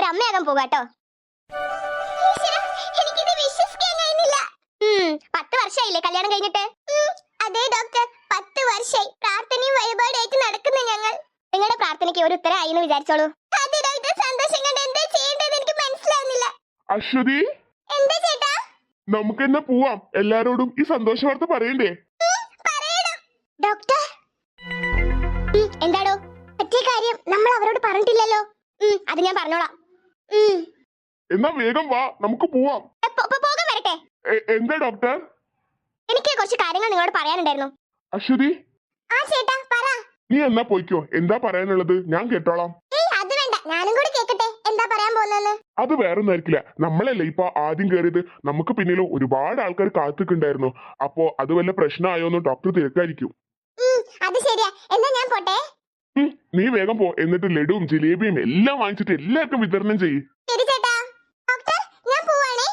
ഒരമ്മയാകാൻ പോകാട്ടോ. എനിക്കിത് വിശ്വസിക്കാൻ കഴിയുന്നില്ല. 10 വർഷമായില്ലേ കല്യാണം കഴിഞ്ഞിട്ട്? അതെ ഡോക്ടർ, 10 വർഷമായി പ്രാർത്ഥനയും വഴിപാടായിട്ട് നടക്കുന്ന ഞങ്ങൾ. നിങ്ങളുടെ പ്രാർത്ഥനയ്ക്ക് ഒരു ഉത്തരമായി എന്ന് വിചാരിച്ചോളൂ. അതെ ഡോക്ടർ, സന്തോഷം കൊണ്ട് എന്താ ചെയ്യേണ്ടത് എനിക്ക് മനസ്സിലാവുന്നില്ല. അശ്വതി, എന്താ ചേട്ടാ? നമുക്ക് എന്നാ പോവാം, എല്ലാരോടും ഈ സന്തോഷ വാർത്ത പറയണ്ടേ? പറയണം ഡോക്ടർ. എന്താടോ പറ്റിയ കാര്യം നമ്മൾ അവരോട് പറഞ്ഞിട്ടില്ലല്ലോ. അത് ഞാൻ പറഞ്ഞോളാം. എന്നാ വേഗം വാ, നമുക്ക് പോവാം. പോകാൻ വരട്ടെ. എന്താ ഡോക്ടർ? എനിക്ക് കുറച്ച് കാര്യങ്ങൾ നിങ്ങളോട് പറയാനുണ്ടായിരുന്നു. അശ്വതി, ആ ചേട്ടാ പറ. നീ എന്നാ പോയിക്കോ, എന്താ പറയാനുള്ളത് ഞാൻ കേട്ടോളാം. അത് വേണ്ട, ഞാനും കൂടി കേക്കട്ടെ എന്താ പറയാൻ പോകുന്നെന്ന്. അത് വേറൊന്നായിരിക്കില്ല, നമ്മളല്ലേ ഇപ്പൊ ആദ്യം കയറിയത്, നമുക്ക് പിന്നിലും ഒരുപാട് ആൾക്കാർ കാത്തിക്കുണ്ടായിരുന്നു. അപ്പോ അത് വല്ല പ്രശ്നമായോന്ന് ഡോക്ടർ തിരക്കായിരിക്കും. അത് ശരിയാ, എന്നാ ഞാൻ പോട്ടെ. നീ വേഗം പോ, എന്നിട്ട് ലഡുവും ജിലേബിയും എല്ലാം വാങ്ങിച്ചിട്ട് എല്ലാവർക്കും വിതരണം ചെയ്യ്. ശരി ചേട്ടാ. ഡോക്ടർ ഞാൻ പോവാണേ.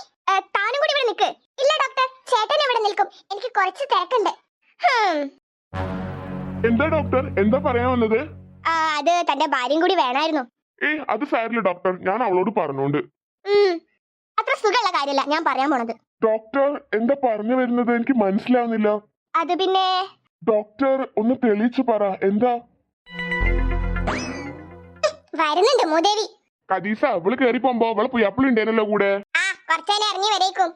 താനും കൂടി ഇവിടെ നിൽക്ക്. ഇല്ല ഡോക്ടർ, ചേട്ടൻ ഇവിടെ നിൽക്കും, എനിക്ക് കുറച്ച് തിരക്കുണ്ട്. എന്താ ഡോക്ടർ, എന്താ പറയാൻ വന്നത്? അത് തന്റെ ഭാര്യയും കൂടി വേണമായിരുന്നു. അത് സാരില്ല ഡോക്ടർ, ഞാൻ അവളോട് പറഞ്ഞോണ്ട്. അത്ര സുഖമുള്ള കാര്യമല്ല ഞാൻ പറയാൻ പോണത്. ഡോക്ടർ എന്താ പറഞ്ഞു വരുന്നത് എനിക്ക് മനസ്സിലാവുന്നില്ല. അത് പിന്നെ ഡോക്ടർ ഒന്ന് തെളിയിച്ചു പറ, എന്താ? വരുന്നുണ്ട് മൂദേവി. കദീസ, അവള് കേറി പോകുമ്പോ അവളെ പുയ്യാപ്പിളുണ്ടേനല്ലോ കൂടെ. കുറച്ചേനെ ഇറങ്ങി വരേക്കും.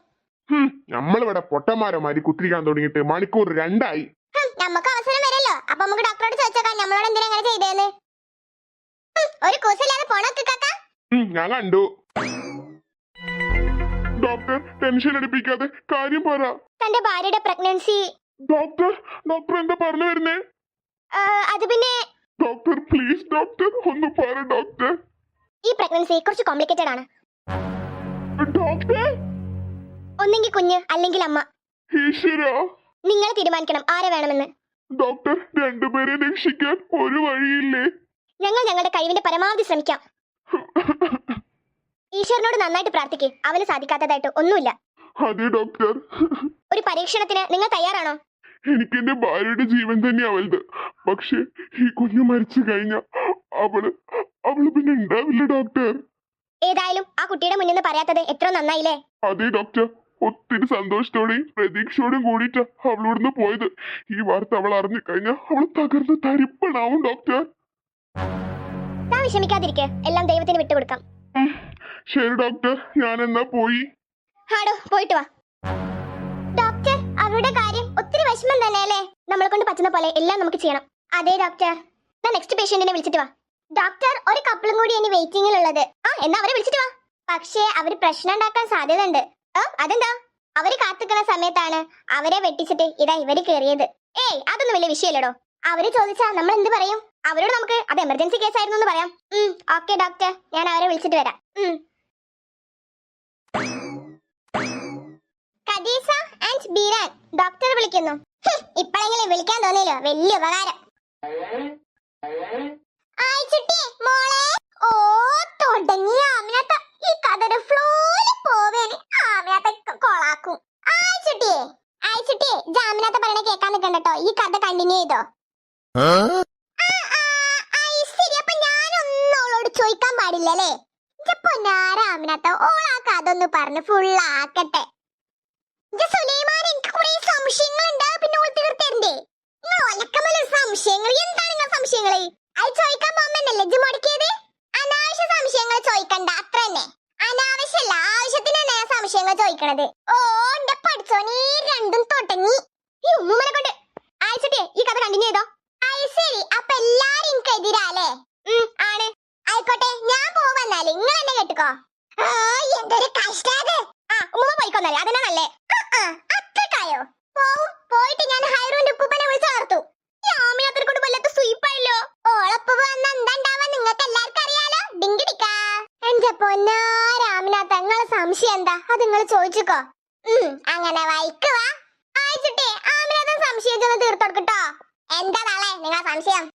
നമ്മളിവിടെ പൊട്ടന്മാരമാരി കുത്തിരിക്കാൻ തുടങ്ങിയിട്ട് മണിക്കൂർ 2 ആയി. നമുക്ക് അവസരം വരല്ലോ, അപ്പൊ നമുക്ക് ഡോക്ടറോട് ചോദിച്ചേക്കാം നമ്മളോട് എന്തിനാ അങ്ങനെ ചെയ്തേന്ന്. ഒരു കൂസല്ലാതെ പോണൊക്കെ കാക്ക. ഞാൻ കണ്ടു. ഡോക്ടർ ടെൻഷൻ അടിപ്പിക്കാതെ കാര്യം പറ. തന്റെ ഭാര്യയുടെ പ്രഗ്നൻസി. ഡോക്ടർ ഡോക്ടർ എന്താ പറഞ്ഞു വരുന്നേ? അത് പിന്നെ ഡോക്ടർ പ്ലീസ് ഡോക്ടർ ഒന്ന് പറ ഡോക്ടർ. ഈ പ്രഗ്നൻസി കുറച്ച് കോംപ്ലിക്കേറ്റഡ് ആണ്. ഡോക്ടർ ഒന്നെങ്കിൽ കുഞ്ഞ് അല്ലെങ്കിൽ അമ്മ. ഈശ്വരാ, നിങ്ങൾ തീരുമാനിക്കണം ആരെ വേണമെന്ന്. ഡോക്ടർ രണ്ടുപേരെ രക്ഷിക്കാൻ ഒരു വഴിയില്ലേ? ഞങ്ങൾ ഞങ്ങളുടെ കഴിവിന്റെ പരമാവധി ശ്രമിക്കാം. ഈശ്വരനോട് നന്നായിട്ട് പ്രാർത്ഥിക്കേ, അവന് സാധിക്കാത്തതായിട്ട് ഒന്നുമില്ല. അതെ ഡോക്ടർ. ഒരു പരീക്ഷണത്തിന് നിങ്ങൾ തയ്യാറാണോ? എനിക്ക് എന്റെ ഭാര്യയുടെ ജീവൻ തന്നെയാ വലുത്. പക്ഷെ ഈ കുഞ്ഞു മരിച്ചു കഴിഞ്ഞ അവള് പിന്നെ ഉണ്ടാവില്ല ഡോക്ടർ. ഏതായാലും ആ കുട്ടിയുടെ മുന്നിൽ പറയാത്തത് എത്ര നന്നായില്ലേ? അതെ ഡോക്ടർ, ഒത്തിരി സന്തോഷത്തോടെയും പ്രതീക്ഷയോടെയും കൂടിയിട്ട് അവളിവിടുന്ന് പോയത്. ഈ വാർത്ത അവൾ അറിഞ്ഞു കഴിഞ്ഞാൽ അവൾ തകർന്ന് തരിപ്പണാവും ഡോക്ടർ. താൻ വിഷമിക്കാതിരിക്കെ, എല്ലാം ദൈവത്തിന് വിട്ടുകൊടുക്കാം. ശരി ഡോക്ടർ, ഞാൻ എന്നാ പോയി. ആടോ പോയിട്ട് വാ. ഡോക്ടർ അവരുടെ കാര്യം ഒത്തിരി വിഷമം തന്നെയല്ലേ? നമ്മളെ കൊണ്ട് പറ്റുന്ന പോലെ എല്ലാം നമുക്ക് ചെയ്യണം. അതെ ഡോക്ടർ. നെക്സ്റ്റ് പേഷ്യന്റിനെ വിളിച്ചിട്ട് വാ. ഡോക്ടർ ഒരു കപ്പിളും കൂടി ഇനി വെയിറ്റിംഗിലുള്ളത്. എന്നാ അവരെ വിളിച്ചിട്ട് വാ. പക്ഷേ അവര് പ്രശ്നം ഉണ്ടാക്കാൻ സാധ്യതയുണ്ട്. അതെന്താ? അവര് കാത്തിക്കുന്ന സമയത്താണ് അവരെ വെട്ടിച്ചിട്ട് ഇതാ ഇവര് കേറിയത്. അതൊന്നും വലിയ വിഷയമല്ലടോ. അവര് ചോദിച്ചാ നമ്മൾ എന്ത് പറയും? അവരോട് നമുക്ക് അത് എമർജൻസി കേസ് ആയിരുന്നു എന്ന് പറയാം. ഓക്കെ ഡോക്ടർ, ഞാൻ അവരെ വിളിച്ചിട്ട് വരാം. കദീസ ആൻഡ് ബീരാൻ, ഡോക്ടർ വിളിക്കുന്നു. ഇപ്പോഴെങ്കിലും വിളിക്കാൻ തോന്നിയല്ലോ, വലിയ ഉപകാരം. ഓ തുടങ്ങി ആമിനാത്ത, ഈ കഥയുടെ ഫ്ലോയിൽ പോവേന് ആമിനാത്ത കൊളാക്കും. ആയിച്ചുട്ടിയെ ജാമിനാത്ത പറയണ കേൾക്കാൻ നിൽക്കണ്ടോ, ഈ കഥ കണ്ടിന്യൂ ചെയ്തോ. ശരി, അപ്പൊ ഞാനൊന്നും അവളോട് ചോദിക്കാൻ പാടില്ലല്ലേ? പൊന്നാരാമിനാത്ത ഓൾ ആ കഥ ഒന്ന് പറഞ്ഞ് ഫുള്ളാക്കട്ടെ. സുലൈമാൻ, എനിക്ക് കുറെ സംശയങ്ങൾ ഉണ്ടാവും, പിന്നെ ഓൾ തീർത്തരണ്ടേ? നിങ്ങൾ ഒലക്കമല്ല സംശയങ്ങൾ. എന്താണ് നിങ്ങൾ സംശയങ്ങള്? അത് ചോദിക്കാൻ പോകുമ്പോന്നല്ലേ ഇജ്ജ് മുടക്കിയത്? അനാവശ്യ സംശയങ്ങൾ ചോദിക്കണ്ട, അത്ര തന്നെ. അനാവശ്യമല്ല, ആവശ്യത്തിന് തന്നെ ഞാൻ സംശയങ്ങൾ ചോദിക്കണത്. എന്റെ പഠിച്ചോനെ, രണ്ടും തുടങ്ങി. ഈ ഉമ്മൂമ്മനെ കൊണ്ട്. ആയിച്ചിട്ടേ ഈ കഥ കണ്ടിന്യൂ ചെയ്തോ. ശരി, അപ്പൊ എല്ലാരും എനിക്ക് എതിരാലേ? ആണ്. ആയിക്കോട്ടെ, ഞാൻ പോവന്നാല് നിങ്ങൾ എന്നെ കേട്ടുക്കോ. എന്തൊരു കഷ്ടാത്. ഉമ്മ പോയിക്കൊന്നാലേ, അതെന്നാ നല്ലേ. അത്രക്കായോ? പോയിട്ട് ഞാൻ ഹൈറൂന്റെ ഉപ്പനെ വിളിച്ചു വളർത്തു. യാമിയാത്ര കൊണ്ട് വല്ലാത്ത സ്വീപ്പായല്ലോ. ഓളപ്പ് വന്ന എന്താണ്ടാവാൻ നിങ്ങൾക്ക് എല്ലാവർക്കും അറിയാലോ. ഡിങ്കിടിക്കാ. എന്റെ പൊന്നാരാമിനാത്ത, നിങ്ങളെ സംശയം എന്താ? അത് നിങ്ങൾ ചോദിച്ചോ. അങ്ങനെ വായിക്കുവാ. ആയിച്ചിട്ടേ ആമിനാഥൻ സംശയിച്ചൊന്ന് തീർത്തൊടുക്കട്ടോ. എന്താ നാളെ നിങ്ങളെ സംശയം?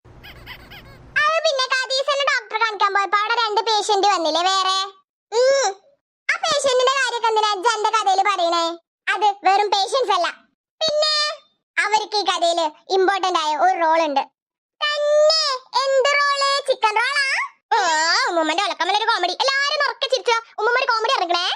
അത് പിന്നെ കദീസനെ ഡോക്ടറെ കാണിക്കാൻ പോയപ്പോ അവിടെ 2 പേഷ്യന്റ് വന്നില്ലേ വേറെ? ആ പേഷ്യന്റിന്റെ കാര്യമൊക്കെ എന്തിനാ എന്റെ കഥയില് പറയണേ? അത് വെറും പേഷ്യൻസ് അല്ല, പിന്നെ അവർക്ക് ഈ കഥയില് ഇമ്പോർട്ടന്റ് ആയ ഒരു റോൾ ഉണ്ട്. തന്നെ എന്ത് റോള്? ചിക്കൻ റോളാ? ഉമ്മുമ്മന്റെ ഒലക്കമ്മലൊരു കോമഡി എല്ലാരും ഉറക്കെ ചിരിച്ചോ ഉമ്മുമ്മ ഒരു കോമഡി ഇറങ്ങണേ